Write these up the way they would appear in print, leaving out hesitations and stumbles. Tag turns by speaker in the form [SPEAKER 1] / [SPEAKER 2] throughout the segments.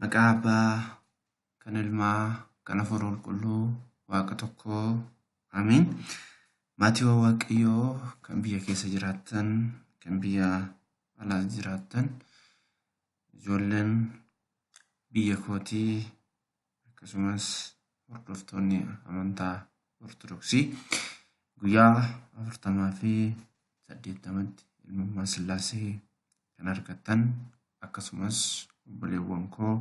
[SPEAKER 1] Maqaa Abbaa, kan Ilmaa, kan Hafuura Qulqulluu, Waaqa tokkoo. Amiin. Maatiiwwan Waaqayyoo kan biyya keessa jiraattan, kan biyya alaa jiraattan, ijoolleen biyya kootii akkasumas hordoftoonni amantaa Ortodoksii guyyaa 48tti ilmummaa Sillaasee kan argattan akkasumas obboleewwan koo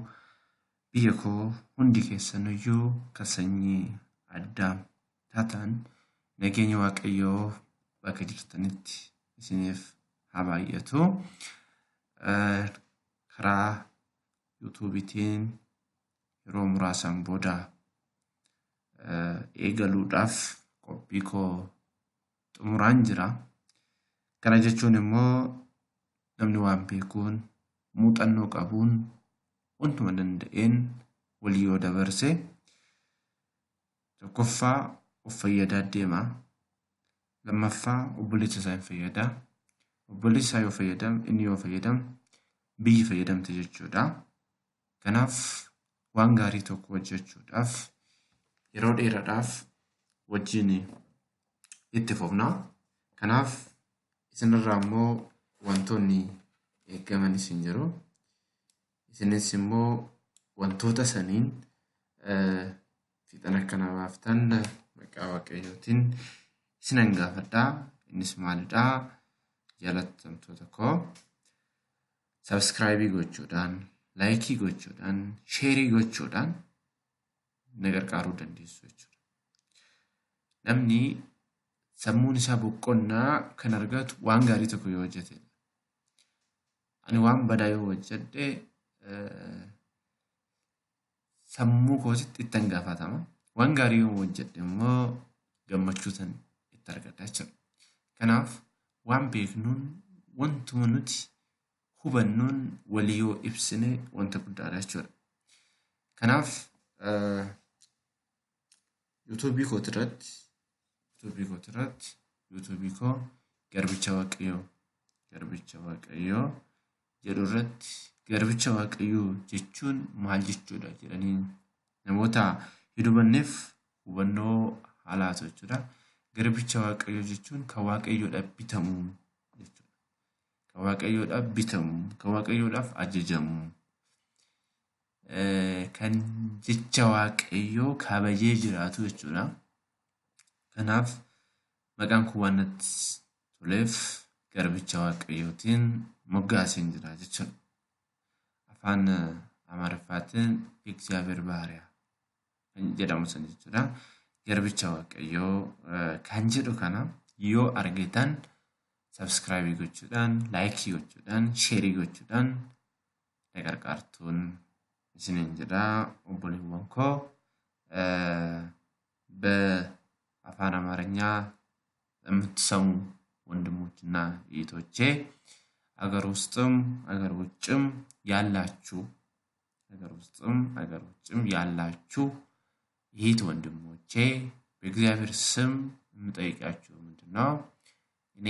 [SPEAKER 1] biyya koo hundi keessaniyyuu kan sanyii addaa taatan nageenya Waaqayyoo bakka jirtanitti isiniif haa baay'atu. Karaa YouTube'itiin yeroo muraasaan booda eegaluudhaaf qophii koo xumuraan jira. Kana jechuun immoo namni waan beekuun muuxannoo qabuun wantuma danda'een walii yoo dabarse tokkoffaa of fayyadaa deema. Lammaffaa obboleessa isaa hin fayyada. Obboleessi isaa yoo fayyadame inni yoo fayyadame biyyi fayyadamte jechuudha. Kanaaf waan gaarii tokko hojjechuudhaaf yeroo dheeraadhaaf wajjin itti fufna. Kanaaf isinirraa immoo wantoonni eegaman isin jiru. Isinis immoo wantoota saniin fixan akkana baaftan maqaa Waaqayyootiin isin hangaafadhaa. Innis maalidhaa? Jaallatamtoota koo subscribe gochuudhaan, like gochuudhaan, share gochuudhaan na gargaaruu dandeessu jechuudha. Namni sammuun isaa boqonnaa kan argatu waan gaarii tokko yoo hojjete. Ani waan badaa yoo hojjedhe sammuu kootitti itti gaafatama. Waan gaarii yoo hojjedhe immoo gammachuutan itti argadha jechuudha. Kanaaf waan beeknuun wantuma nuti hubannuun walii yoo ibsine wanta guddaadha jechuudha. Kanaaf YouTube koo garbicha Waaqayyoo jedhu irratti garbicha Waaqayyoo jechuun maal jechuudha jedhanii namoota hidubanneef hubannoo haalaatu jechuudha. Garbicha Waaqayyoo jechuun kan Waaqayyoodhaaf bitamu jechuudha. Kan Waaqayyoodhaaf bitamu, kan Waaqayyoodhaaf ajajamu, kan jecha Waaqayyoo kabajee jiraatu jechuudha. Kanaaf maqaan kun waan natti toleef garbicha Waaqayyootiin moggaaseen jira jechuudha. Afaan Amaariffaatiin እግዚአብሔር ባሪያ kan jedhamu san jechuudha. Garbicha Waaqayyoo kan jedhu kana yoo argitan subscribe gochuudhaan, like gochuudhaan, share gochuudhaan na gargaartuun isiniin jedha. Obboleewwan koo በአፋን አማርኛ የምትሰሙ ወንድሞችና እህቶቼ አገር ውስጥም አገር ውጭም ያላችሁ እህት ወንድሞቼ በእግዚአብሔር ስም የምጠይቃችሁ ምንድነው? እኔ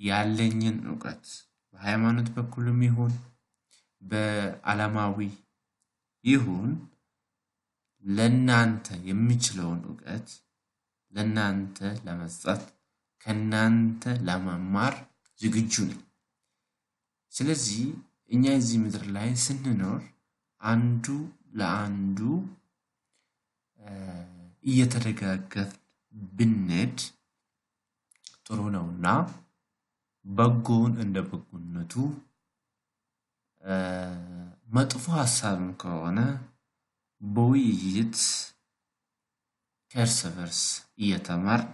[SPEAKER 1] ያለኝን ዕውቀት በሃይማኖት በኩልም ይሁን በዓለማዊ ይሁን ለናንተ የሚችለውን ዕውቀት ለናንተ ለመስጠት ከናንተ ለመማር ዝግጁ ነኝ። ስለዚህ እኛ እዚህ ምድር ላይ ስንኖር አንዱ ለአንዱ እየተደጋገፍ ብንሄድ ጥሩ ነውና በጎን እንደ በጎነቱ መጥፎ ሐሳብም ከሆነ በውይይት ከእርስ በርስ እየተማርን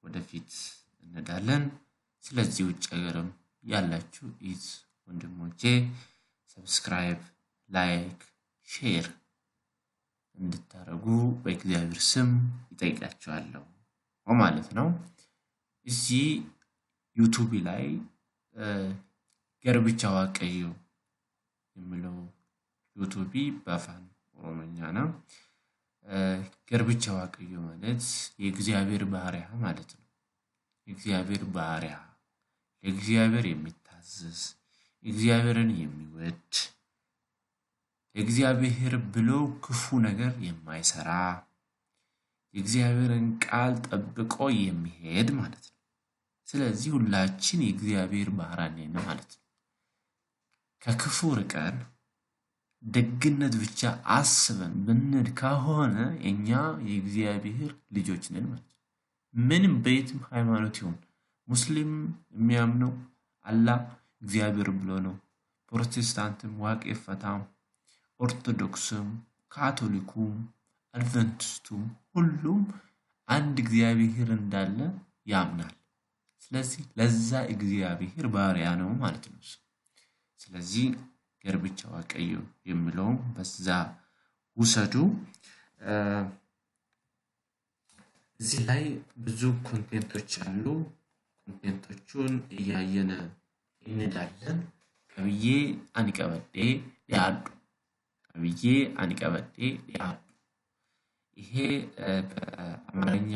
[SPEAKER 1] ወደፊት እንሄዳለን። ስለዚህ ውጭ ሀገርም ያላችሁ እህት ወንድሞቼ ሰብስክራይብ፣ ላይክ፣ ሼር እንድታረጉ በእግዚአብሔር ስም ይጠይቃችኋለሁ ማለት ነው። እዚህ ዩቲዩብ ላይ garbicha Waaqayyoo የሚለው ዩቲዩብ በአፋን ኦሮሞኛ ነው። garbicha Waaqayyoo ማለት የእግዚአብሔር ባሪያ ማለት ነው። የእግዚአብሔር ባሪያ ለእግዚአብሔር የሚታዘዝ እግዚአብሔርን የሚወድ እግዚአብሔር ብሎ ክፉ ነገር የማይሰራ የእግዚአብሔርን ቃል ጠብቆ የሚሄድ ማለት ነው። ስለዚህ ሁላችን የእግዚአብሔር ባሪያ ነን ማለት ነው። ከክፉ ርቀን ደግነት ብቻ አስበን ብንል ከሆነ እኛ የእግዚአብሔር ልጆች ነን ማለት ነው። ምንም በየትም ሃይማኖት ይሁን ሙስሊም የሚያምነው አላህ እግዚአብሔር ብሎ ነው። ፕሮቴስታንትም ዋቄ ፈታም ኦርቶዶክስም ካቶሊኩም አድቨንቲስቱም ሁሉም አንድ እግዚአብሔር እንዳለ ያምናል። ስለዚህ ለዛ እግዚአብሔር ባሪያ ነው ማለት ነው። ስለዚህ ገርብቻ ዋቀዩ የሚለው በዛ ውሰዱ። እዚህ ላይ ብዙ ኮንቴንቶች አሉ። ኮንቴንቶቹን እያየን እንሄዳለን። ከብዬ አንቀበዴ ያዱ ከብዬ አንቀበዴ ያዱ ይሄ በአማርኛ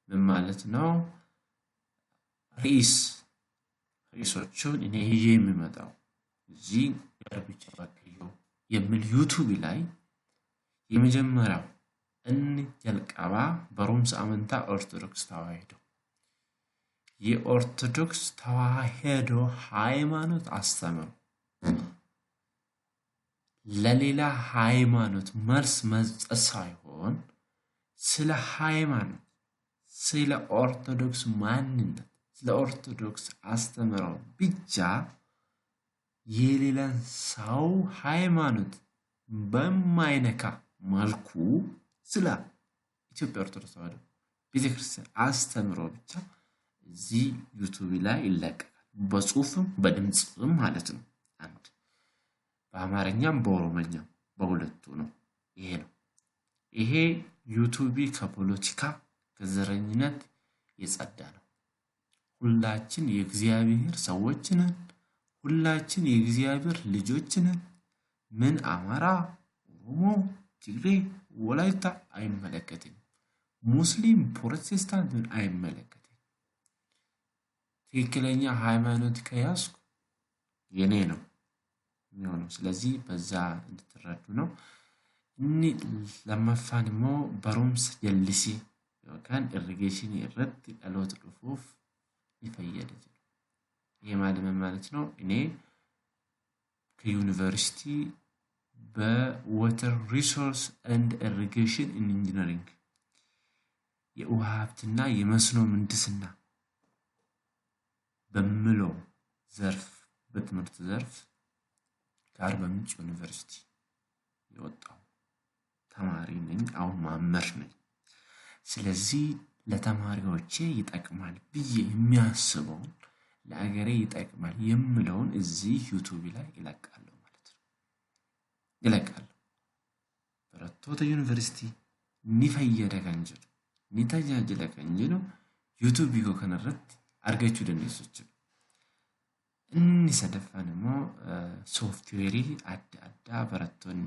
[SPEAKER 1] ምን ማለት ነው? ርዕሶቹን እኔ ይዤ የሚመጣው እዚህ ገርብቻ ዋቀዩ የሚል ዩቲዩብ ላይ የመጀመሪያው ጀልቀባ በሮምስ አመንታ ኦርቶዶክስ ተዋህዶ የኦርቶዶክስ ተዋህዶ ሃይማኖት አስተምሮ ለሌላ ሃይማኖት መልስ መስጠት ሳይሆን ስለ ሃይማኖት ስለ ኦርቶዶክስ ማንነት ስለ ኦርቶዶክስ አስተምሮ ብቻ የሌላን ሰው ሃይማኖት በማይነካ መልኩ ስለ ኢትዮጵያ ኦርቶዶክስ ተዋህዶ ቤተክርስቲያን አስተምሮ ብቻ እዚህ ዩቲዩብ ላይ ይለቀቃል። በጽሁፍም በድምጽም ማለት ነው። አንድ በአማርኛም በኦሮሞኛም በሁለቱ ነው። ይሄ ዩቲዩብ ከፖለቲካ ከዘረኝነት የጸዳ ነው። ሁላችን የእግዚአብሔር ሰዎች ነን። ሁላችን የእግዚአብሔር ልጆች ነን። ምን አማራ፣ ኦሮሞ፣ ትግሬ፣ ወላይታ አይመለከተኝም። ሙስሊም፣ ፕሮቴስታንት አይመለከተኝም። ትክክለኛ ሃይማኖት ከያዝኩ የኔ ነው የሚሆነው። ስለዚህ በዛ እንድትረዱ ነው። እኒ ለመፋንሞ በሮምስ ጀልሲ ወካን ኢሪጌሽን ይረድ አሎት ዱፉፍ ይፈየደ ይሄ ማለት ነው። እኔ ከዩኒቨርሲቲ በዋተር ሪሶርስ ኤንድ ኢሪጌሽን ኢንጂነሪንግ የውሃ ሀብትና የመስኖ ምህንድስና በምለው ዘርፍ በትምህርት ዘርፍ ከአርባ ምንጭ ዩኒቨርሲቲ የወጣው ተማሪ ነኝ። አሁን ማመር ነኝ። ስለዚህ ለተማሪዎቼ ይጠቅማል ብዬ የሚያስበውን ለአገሬ ይጠቅማል የምለውን እዚህ ዩቲዩብ ላይ ይለቃለሁ ማለት ነው። ይለቃለሁ በረቶተ ዩኒቨርሲቲ ኒፈየደ ከንጅሩ ኒታጃጅለ ከንጅሩ ዩቲዩብ ይጎ ከነረት አርጋችሁ ደንይሶች እኒ ሰደፋንሞ ሶፍትዌሪ አዳ በረቶን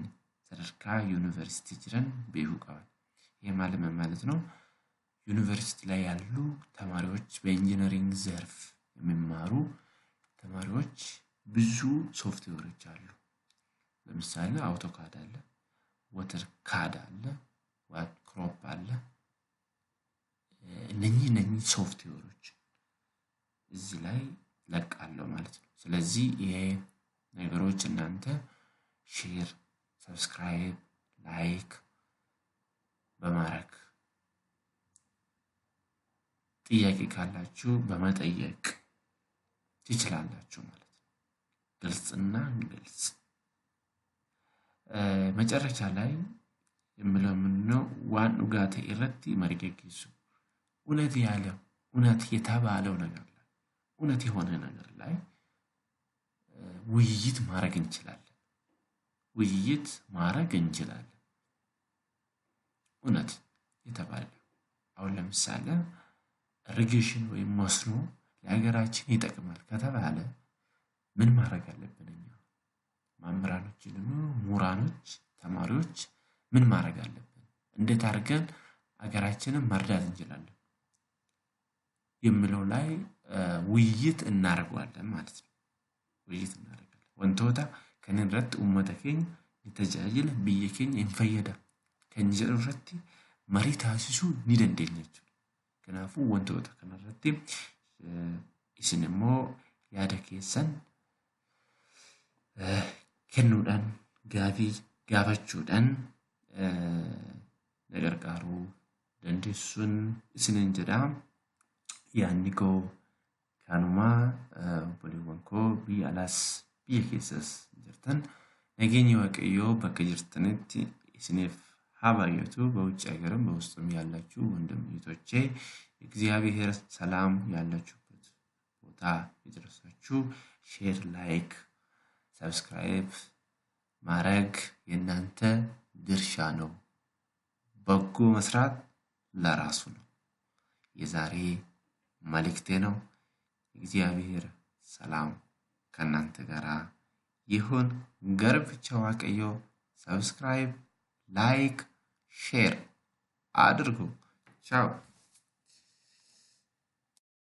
[SPEAKER 1] ተደርካ ዩኒቨርሲቲ ጅረን ቤሁ ቀዋል። ይሄ ማለት ነው ዩኒቨርሲቲ ላይ ያሉ ተማሪዎች በኢንጂነሪንግ ዘርፍ የሚማሩ ተማሪዎች ብዙ ሶፍትዌሮች አሉ። ለምሳሌ አውቶካድ አለ፣ ዋተር ካድ አለ፣ ዋት ክሮፕ አለ። እነኚህ ሶፍትዌሮች እዚህ ላይ ለቃለሁ ማለት ነው። ስለዚህ ይሄ ነገሮች እናንተ ሼር፣ ሰብስክራይብ፣ ላይክ በማድረግ ጥያቄ ካላችሁ በመጠየቅ ትችላላችሁ ማለት ነው። ግልጽና ግልጽ መጨረሻ ላይ የምለው ምንድነው? ዋን ኡጋቴ ኢረቲ መሪገጊሱ እውነት ያለው እውነት የተባለው ነገር ላይ እውነት የሆነ ነገር ላይ ውይይት ማድረግ እንችላለን። እውነት የተባለው አሁን ለምሳሌ ኢሪጌሽን ወይም መስኖ ለሀገራችን ይጠቅማል ከተባለ ምን ማድረግ አለብን? እኛ መምህራኖች፣ ምሁራኖች፣ ተማሪዎች ምን ማድረግ አለብን? እንዴት አድርገን ሀገራችንን መርዳት እንችላለን የሚለው ላይ ውይይት እናደርጋለን ማለት ነው። ውይይት እናደርጋለን። ወንቶታ ከነረት ኡመተ ኬኝ tajaajila biyya keenya hin fayyada kan jedhu irratti marii taasisuu ni dandeenya jechuudha. Kanaafuu wantoota kanarratti isin immoo yaada keessan kennuudhaan gaafii gaafachuudhaan na gargaaruu dandeessuun isinin jedha. Yaadni koo kanumaa obboleewwan koo biyya alaas biyya keessas jirtan nageenyi waaqayyoo bakka jirtanitti isiniif ሀባየቱ በውጭ ሀገርም በውስጥም ያላችሁ ወንድም እህቶቼ እግዚአብሔር ሰላም ያላችሁበት ቦታ ይድረሳችሁ። ሼር፣ ላይክ፣ ሰብስክራይብ ማድረግ የእናንተ ድርሻ ነው። በጎ መስራት ለራሱ ነው። የዛሬ መልእክቴ ነው። እግዚአብሔር ሰላም ከእናንተ ጋር ይሁን። ገርብቻ ዋቀዮ ሰብስክራይብ ላይክ ሼር አድርጉ። ቻው